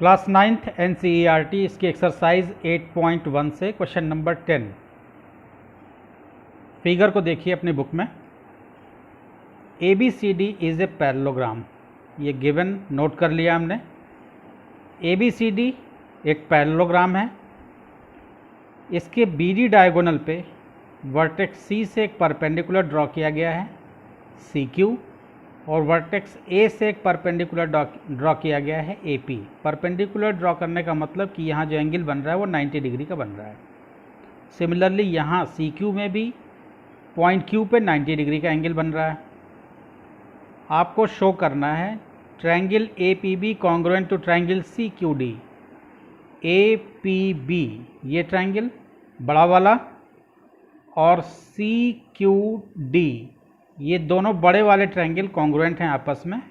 Class 9th NCERT इसकी exercise 8.1 से question number 10। Figure को देखिए अपनी बुक में। ABCD इज़ ए पैरेललोग्राम, ये गिवन नोट कर लिया हमने। ABCD एक पैरेललोग्राम है। इसके BD डायगोनल पे वर्टेक्स C से एक परपेंडिकुलर ड्रॉ किया गया है CQ, और वर्टेक्स A से एक परपेंडिकुलर ड्रॉ किया गया है AP। परपेंडिकुलर ड्रॉ करने का मतलब कि यहाँ जो एंगल बन रहा है वो 90 डिग्री का बन रहा है। सिमिलरली यहाँ CQ में भी पॉइंट Q पे 90 डिग्री का एंगल बन रहा है। आपको शो करना है triangle APB congruent to triangle CQD। APB ये ट्रायंगल बड़ा वाला और CQD ये दोनों बड़े वाले ट्रायंगल कॉन्ग्रुएंट हैं आपस में,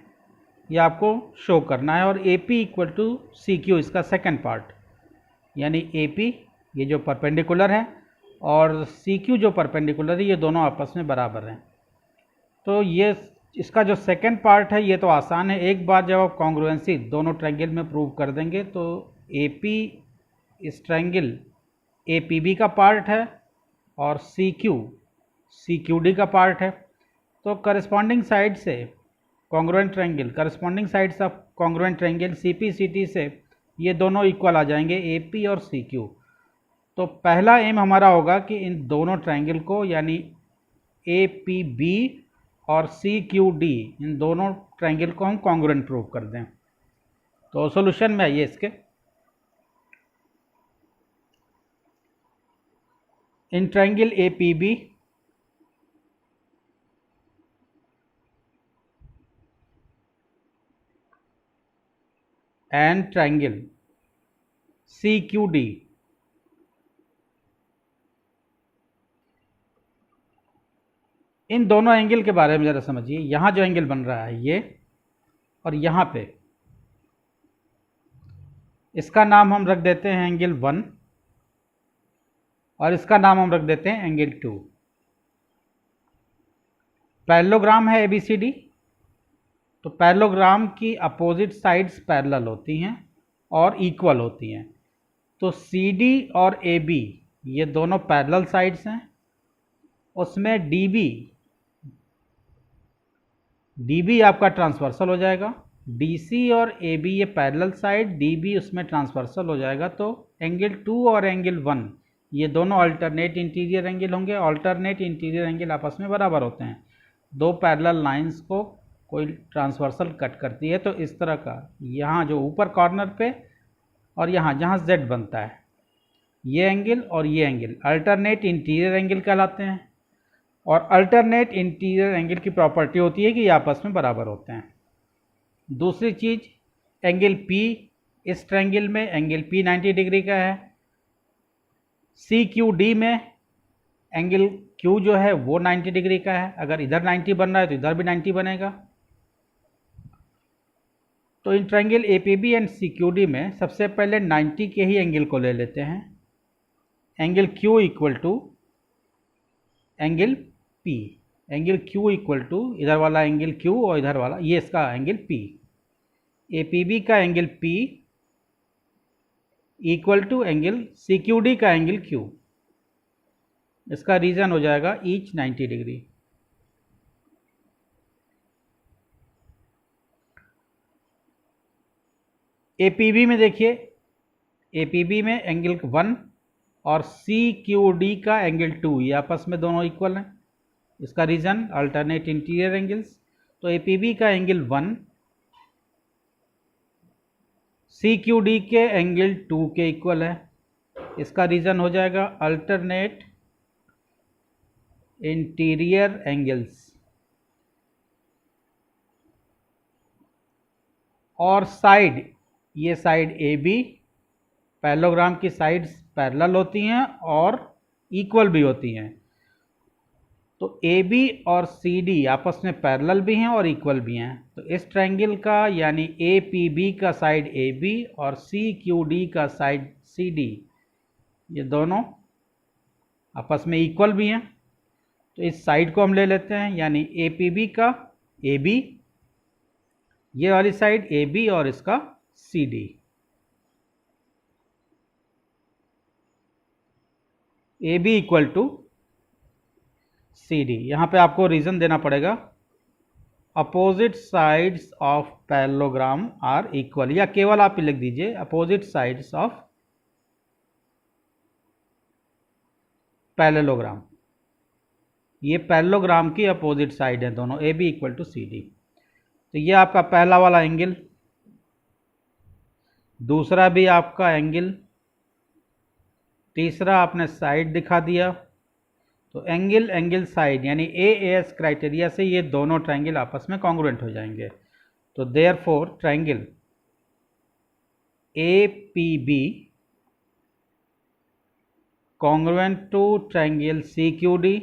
ये आपको शो करना है। और AP इक्वल टू CQ इसका सेकंड पार्ट, यानी AP ये जो परपेंडिकुलर है और CQ जो परपेंडिकुलर है, ये दोनों आपस में बराबर हैं। तो ये इसका जो सेकंड पार्ट है ये तो आसान है। एक बार जब आप कॉन्ग्रुएंसी दोनों ट्रायंगल में प्रूव कर देंगे तो AP इस ट्रायंगल APB का पार्ट है और CQ CQD का पार्ट है। तो करस्पॉन्डिंग साइड से congruent triangle, corresponding sides of congruent triangle CPCT से ये दोनों इक्वल आ जाएंगे AP और CQ। तो पहला एम हमारा होगा कि इन दोनों ट्रायंगल को, यानी APB और CQD, इन दोनों ट्रायंगल को हम कॉन्ग्रुएंट प्रूव कर दें। तो सॉल्यूशन में आइए इसके। In triangle APB and triangle CQD, इन दोनों एंगल के बारे में ज़रा समझिए। यहाँ जो एंगल बन रहा है ये, और यहाँ पे इसका नाम हम रख देते हैं एंगल 1 और इसका नाम हम रख देते हैं एंगल 2। पैरेललोग्राम है ABCD, तो पैरेललोग्राम की अपोजिट साइड्स पैरेलल होती हैं और इक्वल होती हैं। तो CD और AB ये दोनों पैरेलल साइड्स हैं। उसमें DB आपका ट्रांसवर्सल हो जाएगा। DC और AB ये पैरेलल साइड, DB उसमें ट्रांसवर्सल हो जाएगा। तो एंगल 2 और एंगल 1 ये दोनों अल्टरनेट इंटीरियर एंगल होंगे। अल्टरनेट इंटीरियर एंगल आपस में बराबर होते हैं। दो पैरेलल लाइंस को कोई ट्रांसवर्सल कट करती है, तो इस तरह का यहाँ जो ऊपर कॉर्नर पे और यहाँ जहाँ Z बनता है, ये एंगल और ये एंगल अल्टरनेट इंटीरियर एंगल कहलाते हैं। और अल्टरनेट इंटीरियर एंगल की प्रॉपर्टी होती है कि ये आपस में बराबर होते हैं। दूसरी चीज़, एंगल P, इस ट्रायंगल में एंगल P 90 डिग्री का है। CQD में एंगल Q जो है वो 90 डिग्री का है। अगर इधर 90 बन रहा है तो इधर भी 90 बनेगा। तो in triangle APB and CQD में सबसे पहले 90 के ही एंगल को ले लेते हैं। Angle Q equal to angle P, angle Q equal to इधर वाला एंगल Q और इधर वाला ये इसका एंगल P। APB का angle P equal to angle CQD का एंगल Q। इसका रीजन हो जाएगा ईच 90 डिग्री। APB में देखिए, APB में एंगल 1 और CQD का एंगल 2 ये आपस में दोनों इक्वल हैं। इसका रीजन अल्टरनेट इंटीरियर एंगल्स। तो APB का एंगल 1 CQD के एंगल 2 के इक्वल है। इसका रीजन हो जाएगा अल्टरनेट इंटीरियर एंगल्स। और साइड, ये साइड AB, पैरेललोग्राम की साइड्स पैरेलल होती हैं और इक्वल भी होती हैं। तो AB और CD आपस में पैरेलल भी हैं और इक्वल भी हैं। तो इस ट्रायंगल का, यानी APB का साइड AB और CQD का साइड CD, ये दोनों आपस में इक्वल भी हैं। तो इस साइड को हम ले लेते हैं, यानी APB का AB, ये वाली साइड AB और इसका CD। A B equal to C D. यहाँ पे आपको रीज़न देना पड़ेगा, opposite sides of parallelogram are equal, या केवल आप लिख दीजिए अपोजिट साइड्स ऑफ पैरेललोग्राम। ये पैरेललोग्राम की अपोजिट साइड है दोनों, A B equal to C D. तो ये आपका पहला वाला एंगल, दूसरा भी आपका एंगल, तीसरा आपने साइड दिखा दिया। तो एंगल एंगल साइड यानी एएस क्राइटेरिया से ये दोनों ट्रायंगल आपस में कॉन्ग्रुएंट हो जाएंगे। तो therefore triangle A P B congruent to triangle C Q D,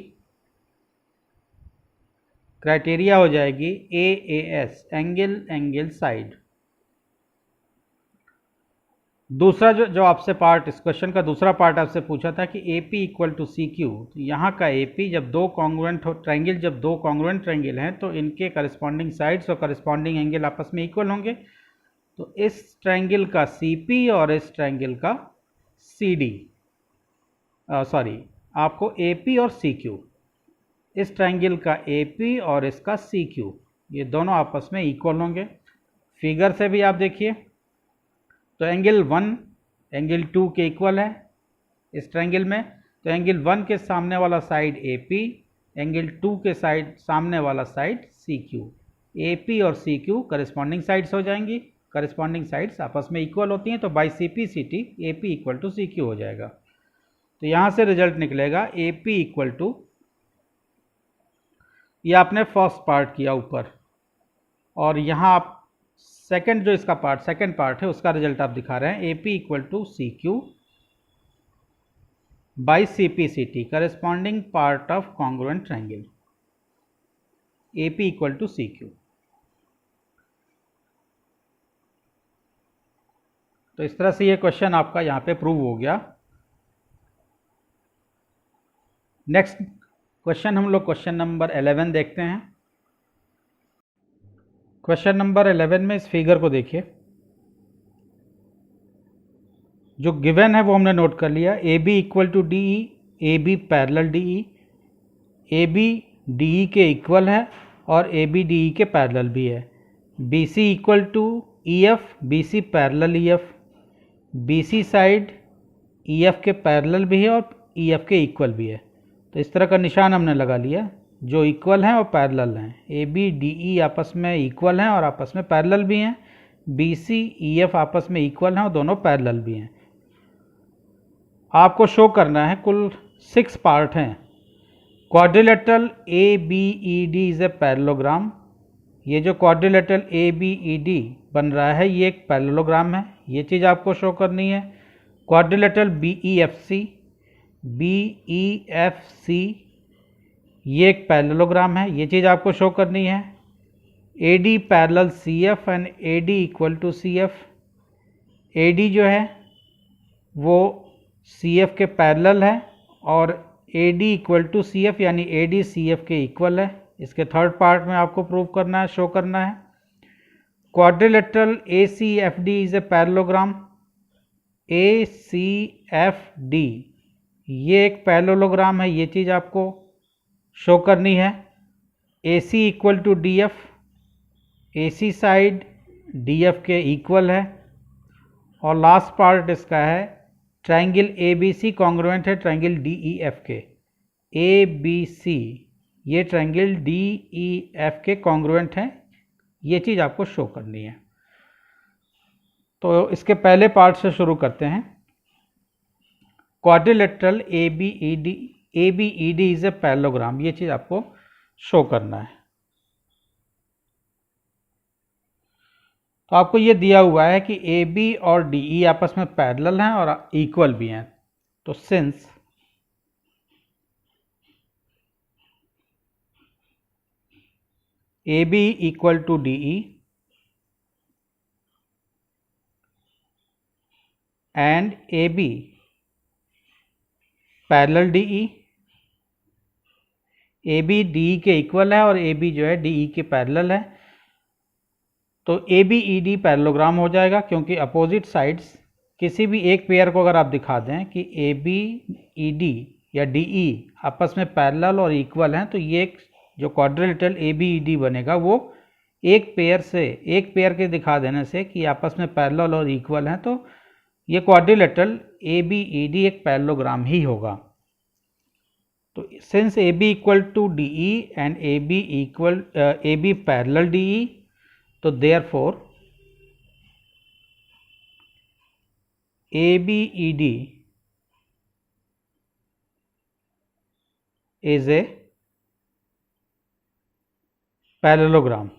criteria हो जाएगी एएस एंगल एंगल साइड। दूसरा जो आपसे पार्ट, इस क्वेश्चन का दूसरा पार्ट आपसे पूछा था कि A P equal to C Q. तो यहाँ का ए पी जब दो कॉन्ग्रुएंट ट्रायंगल, जब दो कॉन्ग्रुएंट ट्रायंगल हैं तो इनके करस्पॉन्डिंग साइड्स और करस्पॉन्डिंग एंगल आपस में इक्वल होंगे। तो इस ट्रायंगल का सी पी और इस ट्रायंगल का सी डी, सॉरी आपको ए पी और सी क्यू, इस ट्रायंगल का ए पी और इसका सी क्यू, ये दोनों आपस में इक्वल होंगे। फिगर से भी आप देखिए, तो एंगल 1 एंगल 2 के इक्वल है इस ट्रायंगल में। तो एंगल 1 के सामने वाला साइड ए पी, एंगल 2 के सामने वाला side C Q. A P और सी क्यू करस्पॉन्डिंग साइड्स हो जाएंगी, करस्पॉन्डिंग साइड्स आपस में इक्वल होती हैं। तो by C P C T A P equal to C Q हो जाएगा। तो यहाँ से रिजल्ट निकलेगा ए पी इक्वल टू, ये आपने फर्स्ट पार्ट किया ऊपर, और यहाँ आप सेकंड जो इसका पार्ट, सेकंड पार्ट है उसका रिजल्ट आप दिखा रहे हैं A P equal to C Q by C P C T, corresponding part of congruent triangle A P equal to C Q. तो इस तरह से ये क्वेश्चन आपका यहाँ पे प्रूव हो गया। नेक्स्ट क्वेश्चन हम लोग क्वेश्चन नंबर 11 देखते हैं। क्वेश्चन नंबर 11 में इस फिगर को देखिए, जो गिवन है वो हमने नोट कर लिया। A B equal to D E, A B parallel D E, A B D E के इक्वल है और ए बी डी ई के पैरेलल भी है। B C equal to E F, B C parallel E F, B C side E F के parallel भी है और ई एफ के इक्वल भी है। तो इस तरह का निशान हमने लगा लिया, जो इक्वल हैं और पैरेलल हैं। ए बी डी ई आपस में इक्वल हैं और आपस में पैरेलल भी हैं। बी सी ई एफ आपस में इक्वल हैं और दोनों पैरेलल भी हैं। आपको शो करना है, कुल 6 पार्ट हैं। Quadrilateral A B E D is a parallelogram. ये जो quadrilateral A B E D बन रहा है ये एक पैरेललोग्राम है, ये चीज़ आपको शो करनी है। Quadrilateral B E F C, B E F C ये एक पैरेललोग्राम है, ये चीज़ आपको शो करनी है। A D parallel C F and A D equal to C F. A D जो है वो सी एफ के पैरेलल है और A D equal to C F यानी ए डी सी एफ के इक्वल है। इसके थर्ड पार्ट में आपको प्रूव करना है, शो करना है। Quadrilateral A C F D is a parallelogram. A C F D ये एक पैरेललोग्राम है, ये चीज़ आपको शो करनी है। A C equal to D F, A C side D F के इक्वल है। और लास्ट पार्ट इसका है triangle A B C congruent है ट्रायंगल डी ई एफ के। ए बी सी ये ट्रायंगल डी ई एफ के कॉन्ग्रुएंट है, ये चीज़ आपको शो करनी है। तो इसके पहले पार्ट से शुरू करते हैं। Quadrilateral A B E D is a parallelogram, ये चीज़ आपको शो करना है। तो आपको ये दिया हुआ है कि ए बी और डी ई आपस में पैरेलल हैं और इक्वल भी हैं। तो since A B equal to D E and A B parallel D E, A B D E के इक्वल है और ए बी जो है डी ई के पैरेलल है, तो A B E D parallelogram हो जाएगा। क्योंकि अपोजिट साइड्स किसी भी एक पेयर को अगर आप दिखा दें कि ए बी ई डी या डी ई आपस में पैरेलल और इक्वल हैं तो ये जो quadrilateral A B E D बनेगा वो एक पेयर के दिखा देने से कि आपस में पैरेलल और इक्वल हैं तो ये quadrilateral A B E D एक पैरेललोग्राम ही होगा। तो since A B equal to D E and A B parallel D E, तो therefore A B E D is a parallelogram.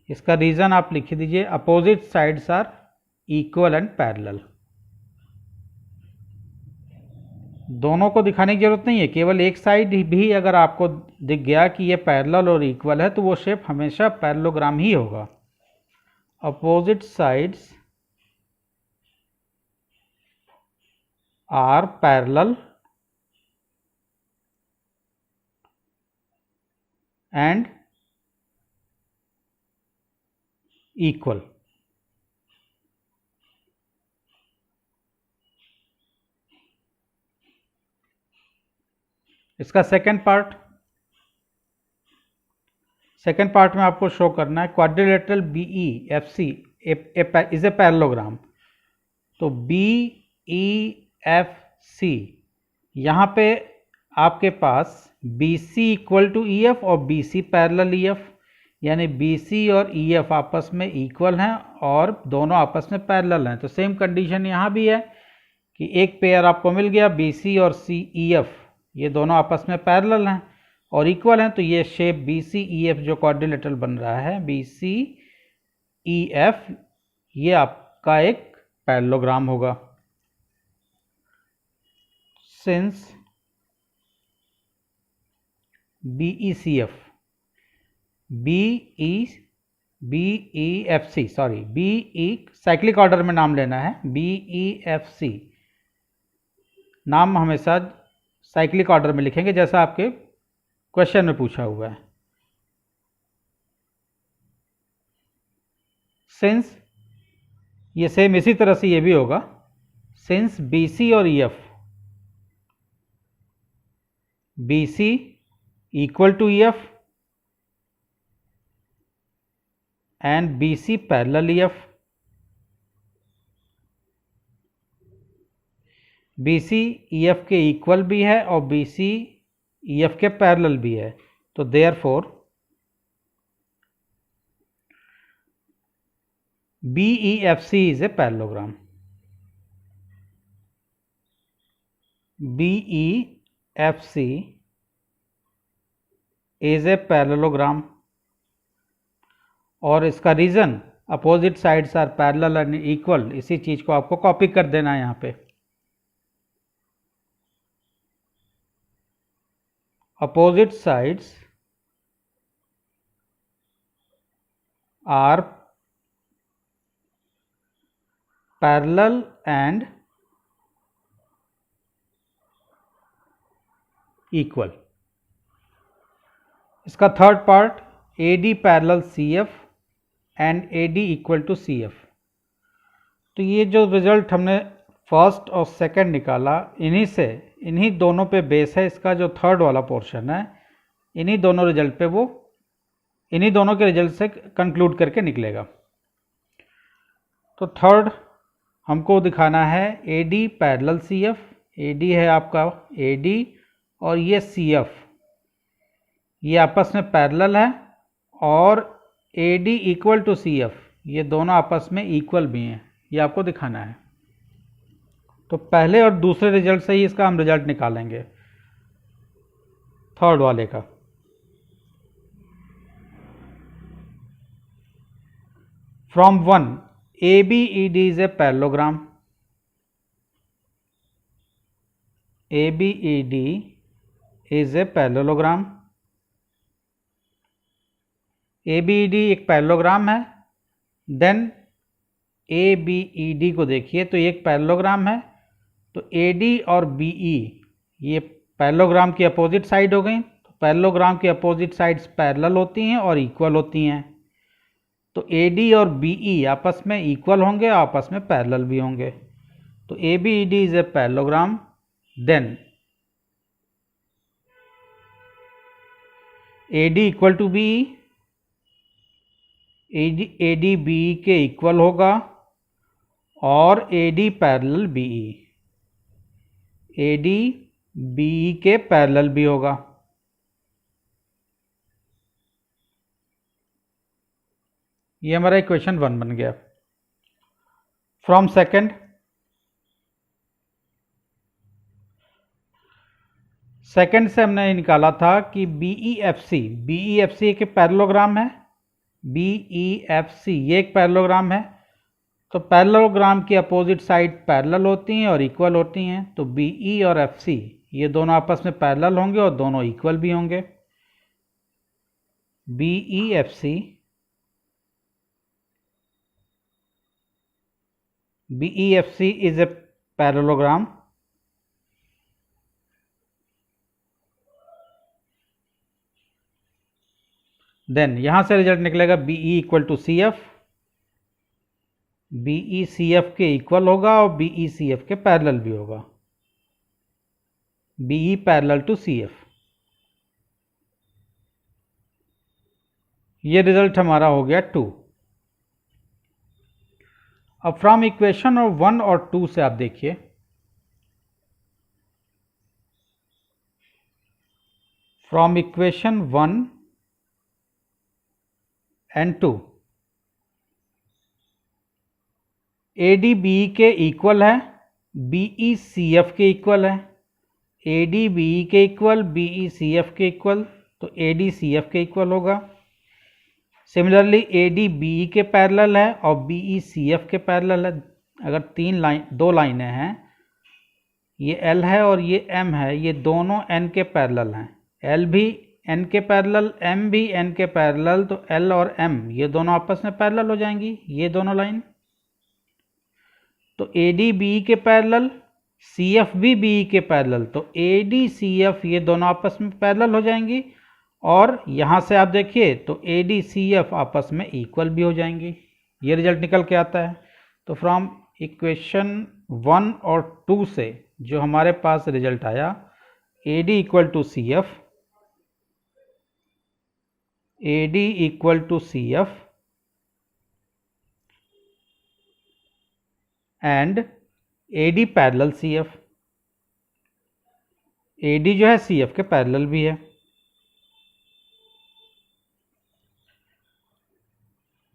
इसका रीजन आप लिख दीजिए, opposite sides are equal and parallel. दोनों को दिखाने की जरूरत नहीं है, केवल एक साइड भी अगर आपको दिख गया कि ये पैरेलल और इक्वल है तो वो शेप हमेशा पैरेललोग्राम ही होगा। Opposite sides are parallel and equal. इसका सेकंड पार्ट में आपको शो करना है quadrilateral B E F C is a parallelogram. तो बी ई एफ सी यहाँ पे आपके पास B C equal to E F और B C parallel E F, यानी बी सी और ई एफ आपस में इक्वल हैं और दोनों आपस में पैरेलल हैं। तो सेम कंडीशन यहाँ भी है कि एक पेयर आपको मिल गया बी सी और सी ई एफ, ये दोनों आपस में पैरेलल हैं और इक्वल हैं, तो ये shape B C E F जो क्वाड्रिलेटरल बन रहा है बी सी ई एफ, ये आपका एक पैरेललोग्राम होगा। Since B E C F B E F C sorry B E cyclic order में नाम लेना है, बी ई एफ सी नाम हमेशा साइक्लिक ऑर्डर में लिखेंगे जैसा आपके क्वेश्चन में पूछा हुआ है। सिंस ये सेम इसी तरह से ये भी होगा, सिंस बी सी और E F B C equal to E F and B C parallel E F, B C E F के इक्वल भी है और बी सी ई एफ के पैरेलल भी है, तो therefore B E F C is a parallelogram. B E F C is a parallelogram और इसका reason opposite sides are parallel and equal, इसी चीज को आपको कॉपी कर देना है यहाँ पे। Opposite sides are parallel and equal. इसका third part A D parallel C F and A D equal to C F. तो ये जो रिजल्ट हमने फर्स्ट और सेकंड निकाला इन्हीं दोनों पे बेस है इसका जो थर्ड वाला पोर्शन है, इन्हीं दोनों के रिजल्ट से कंक्लूड करके निकलेगा। तो थर्ड हमको दिखाना है A D parallel C F, A D है आपका ए डी और ये सी एफ, ये आपस में पैरेलल है और A D equal to C F, ये दोनों आपस में इक्वल भी हैं, ये आपको दिखाना है। तो पहले और दूसरे रिजल्ट से ही इसका हम रिजल्ट निकालेंगे थर्ड वाले का। From one A B E D is a parallelogram, A B E D is a parallelogram, A B E D एक पैरेललोग्राम है। Then A B E D को देखिए तो ये एक पैरेललोग्राम है, तो ए डी और बी ई ये पैरेललोग्राम की अपोजिट साइड हो गई। तो पैरेललोग्राम की अपोजिट साइड्स पैरेलल होती हैं और इक्वल होती हैं, तो ए डी और बी ई आपस में इक्वल होंगे, आपस में पैरेलल भी होंगे। तो A B E D is a parallelogram. Then AD equal to BE, AD BE के इक्वल होगा और AD parallel BE, AD BE के पैरेलल भी होगा। ये हमारा इक्वेशन 1 बन गया। फ्रॉम सेकंड से हमने निकाला था कि BEFC एक पैरेललोग्राम है, BEFC ये एक पैरेललोग्राम है। तो पैरेललोग्राम की अपोजिट साइड पैरेलल होती हैं और इक्वल होती हैं, तो BE और FC ये दोनों आपस में पैरेलल होंगे और दोनों इक्वल भी होंगे। BEFC is a parallelogram then यहां से रिजल्ट निकलेगा BE equal to CF, BE CF के इक्वल होगा और BE CF के पैरेलल भी होगा, BE पैरेलल टू CF। ये रिजल्ट हमारा हो गया 2। अब फ्रॉम इक्वेशन और 1 और 2 से आप देखिए, from equation 1 and 2 AD BE के इक्वल है, BE CF के इक्वल है, AD BE के इक्वल, BE CF के इक्वल, तो AD CF के इक्वल होगा। सिमिलरली AD BE के पैरेलल है और BE CF के पैरेलल है। अगर दो लाइनें हैं, ये L है और ये M है, ये दोनों N के पैरेलल हैं, L भी N के पैरेलल, M भी N के पैरेलल, तो L और M ये दोनों आपस में पैरेलल हो जाएंगी, ये दोनों लाइन। तो AD BE के पैरेलल, CF भी BE के पैरेलल, तो AD CF ये दोनों आपस में पैरेलल हो जाएंगी। और यहाँ से आप देखिए तो AD CF आपस में इक्वल भी हो जाएंगी। ये रिजल्ट निकल के आता है। तो फ्रॉम इक्वेशन 1 और 2 से जो हमारे पास रिजल्ट आया, AD equal to CF, AD equal to CF and AD parallel CF, AD जो है CF के पैरेलल भी है।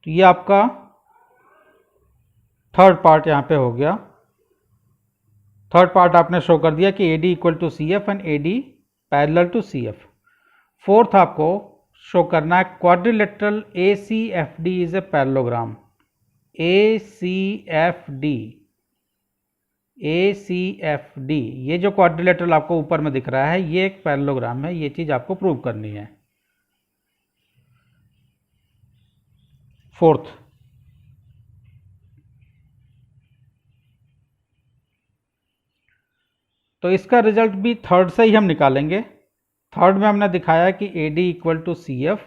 तो ये आपका थर्ड पार्ट यहाँ पे हो गया। थर्ड पार्ट आपने शो कर दिया कि AD equal to CF and AD parallel to CF। Fourth आपको शो करना है quadrilateral ACFD is a parallelogram. ACFD ये जो क्वाड्रिलेटरल आपको ऊपर में दिख रहा है, ये एक पैरेललोग्राम है। ये चीज आपको प्रूव करनी है। फोर्थ, तो इसका रिजल्ट भी थर्ड से ही हम निकालेंगे। थर्ड में हमने दिखाया कि AD इक्वल टू CF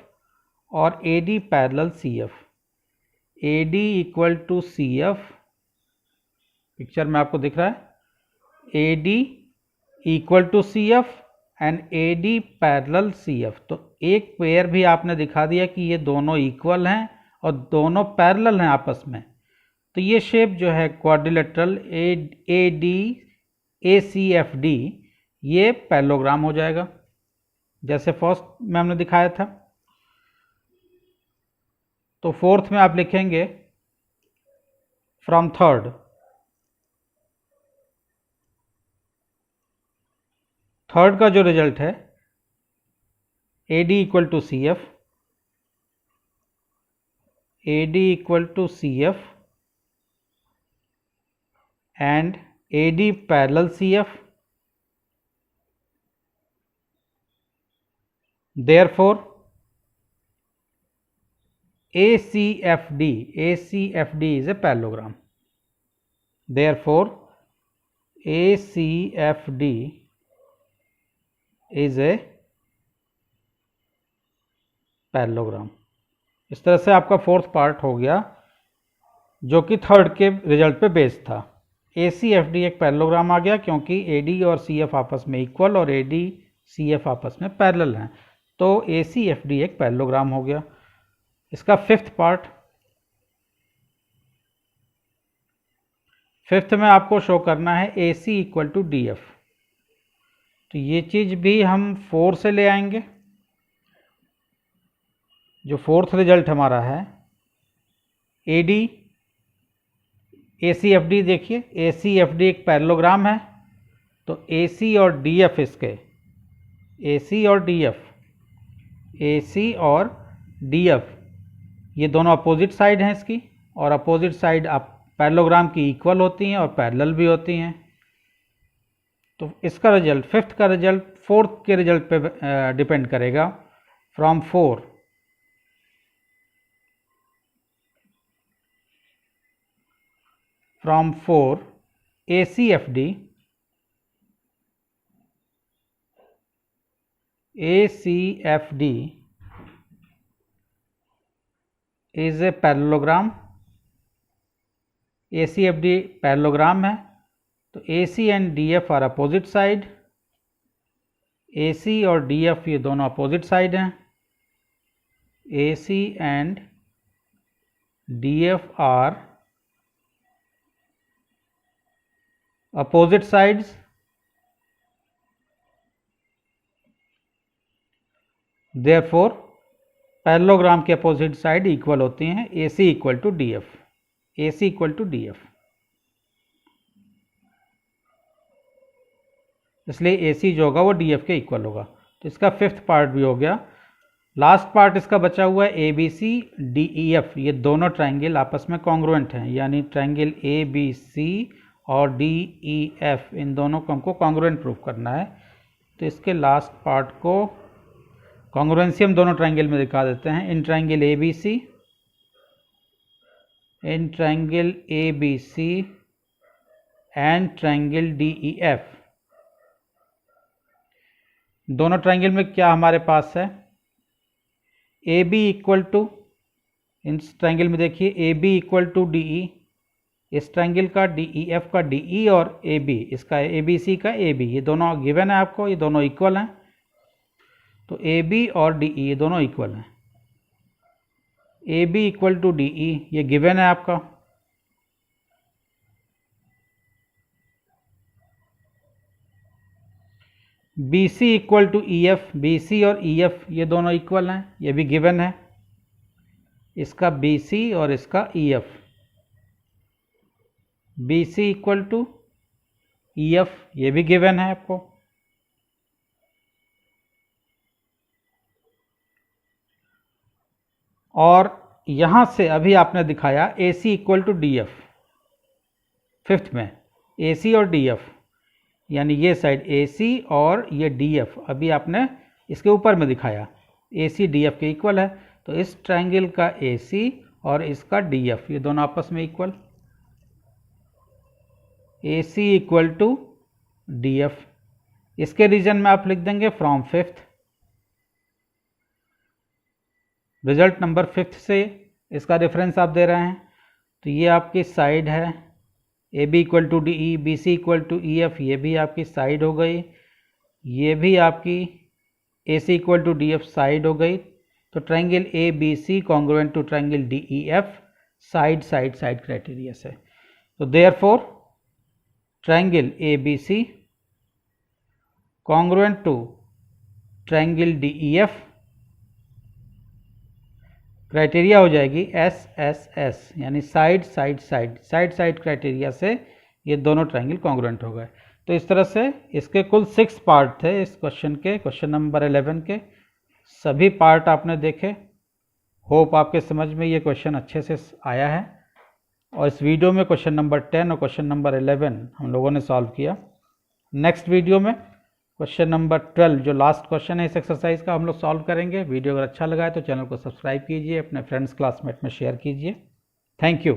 और AD parallel CF, AD equal to CF, picture में आपको दिख रहा है, AD equal to CF and AD parallel CF। तो एक पेयर भी आपने दिखा दिया कि ये दोनों इक्वल हैं और दोनों पैरेलल हैं आपस में। तो ये शेप जो है क्वाड्रिलेटरल AD ACFD ये पैरेललोग्राम हो जाएगा, जैसे फर्स्ट में हमने दिखाया था। तो फोर्थ में आप लिखेंगे फ्रॉम थर्ड, थर्ड का जो रिजल्ट है AD equal to CF, AD equal to CF and AD parallel CF, therefore ACFD is a parallelogram, therefore ACFD is a parallelogram. इस तरह से आपका फोर्थ पार्ट हो गया जो कि थर्ड के रिजल्ट पे बेस्ड था। ACFD एक पैरेललोग्राम आ गया क्योंकि AD और CF आपस में इक्वल और AD CF आपस में पैरेलल हैं। तो तो ACFD एक पैरेललोग्राम हो गया। इसका फिफ्थ में आपको शो करना है AC इक्वल टू DF। तो ये चीज़ भी हम 4 से ले आएंगे। जो फोर्थ रिजल्ट हमारा है AD ACFD, देखिए ACFD एक पैरेललोग्राम है, तो AC और DF इसके AC और DF ये दोनों अपोजिट साइड हैं इसकी, और अपोजिट साइड आप पैरेललोग्राम की इक्वल होती हैं और पैरेलल भी होती हैं। तो इसका रिजल्ट, फिफ्थ का रिजल्ट फोर्थ के रिजल्ट पे डिपेंड करेगा। From 4 ACFD is a parallelogram। ACFD parallelogram है, तो AC and DF are opposite side. AC और DF ये दोनों अपोजिट साइड हैं। AC and DF are opposite sides. Therefore parallelogram के अपोजिट साइड इक्वल होती हैं। AC equal to DF, AC equal to DF, इसलिए AC जो होगा वो DF के इक्वल होगा। तो इसका फिफ्थ पार्ट भी हो गया। लास्ट पार्ट इसका बचा हुआ है ABC DEF। ये दोनों ट्राइंगल आपस में कॉन्ग्रुएंट हैं, यानी ट्राइंगल ABC और DEF इन दोनों को हमको कॉन्ग्रुएंट प्रूफ करना है। तो इसके लास्ट पार्ट को कॉन्ग्रुएंसी हम दोनों ट्राइंगल में दिखा देते हैं। In triangle ABC and triangle DEF, दोनों ट्राइंगल में क्या हमारे पास है, AB इक्वल टू, इस ट्राइंगल में देखिए AB इक्वल टू DE, इस ट्राइंगल का DEF का DE और AB, इसका ABC का AB, ये दोनों गिवन है आपको, ये दोनों इक्वल हैं। तो AB और DE ये दोनों इक्वल हैं। AB इक्वल टू DE ये गिवन है आपका। BC equal to EF, BC और EF ये दोनों इक्वल हैं, ये भी गिवन है। इसका BC और इसका EF, BC equal to EF ये भी गिवन है आपको। और यहाँ से अभी आपने दिखाया AC equal to DF, fifth में AC और DF, यानी ये साइड AC और ये DF अभी आपने इसके ऊपर में दिखाया AC DF के इक्वल है। तो इस ट्राइंगल का AC और इसका DF ये दोनों आपस में equal, AC equal to DF। इसके रीजन में आप लिख देंगे from fifth, result number fifth से इसका रेफरेंस आप दे रहे हैं। तो ये आपकी साइड है AB equal to DE, BC equal to EF ये भी आपकी साइड हो गई, ये भी आपकी AC equal to DF side हो गई। तो triangle ABC congruent to triangle DEF side side side criteria से। तो therefore triangle ABC congruent to triangle DEF criteria हो जाएगी SSS, यानी side side side side side criteria से ये दोनों ट्राइंगल कॉन्ग्रुएंट हो गए। तो इस तरह से इसके कुल 6 पार्ट थे इस क्वेश्चन के, क्वेश्चन नंबर 11 के। सभी पार्ट आपने देखे। होप आपके समझ में ये क्वेश्चन अच्छे से आया है। और इस वीडियो में क्वेश्चन नंबर 10 और क्वेश्चन नंबर 11 हम लोगों ने सॉल्व किया। नेक्स्ट वीडियो में क्वेश्चन नंबर 12 जो लास्ट क्वेश्चन है इस एक्सरसाइज का हम लोग सॉल्व करेंगे। वीडियो अगर अच्छा लगा है तो चैनल को सब्सक्राइब कीजिए, अपने फ्रेंड्स क्लासमेट में शेयर कीजिए। Thank you.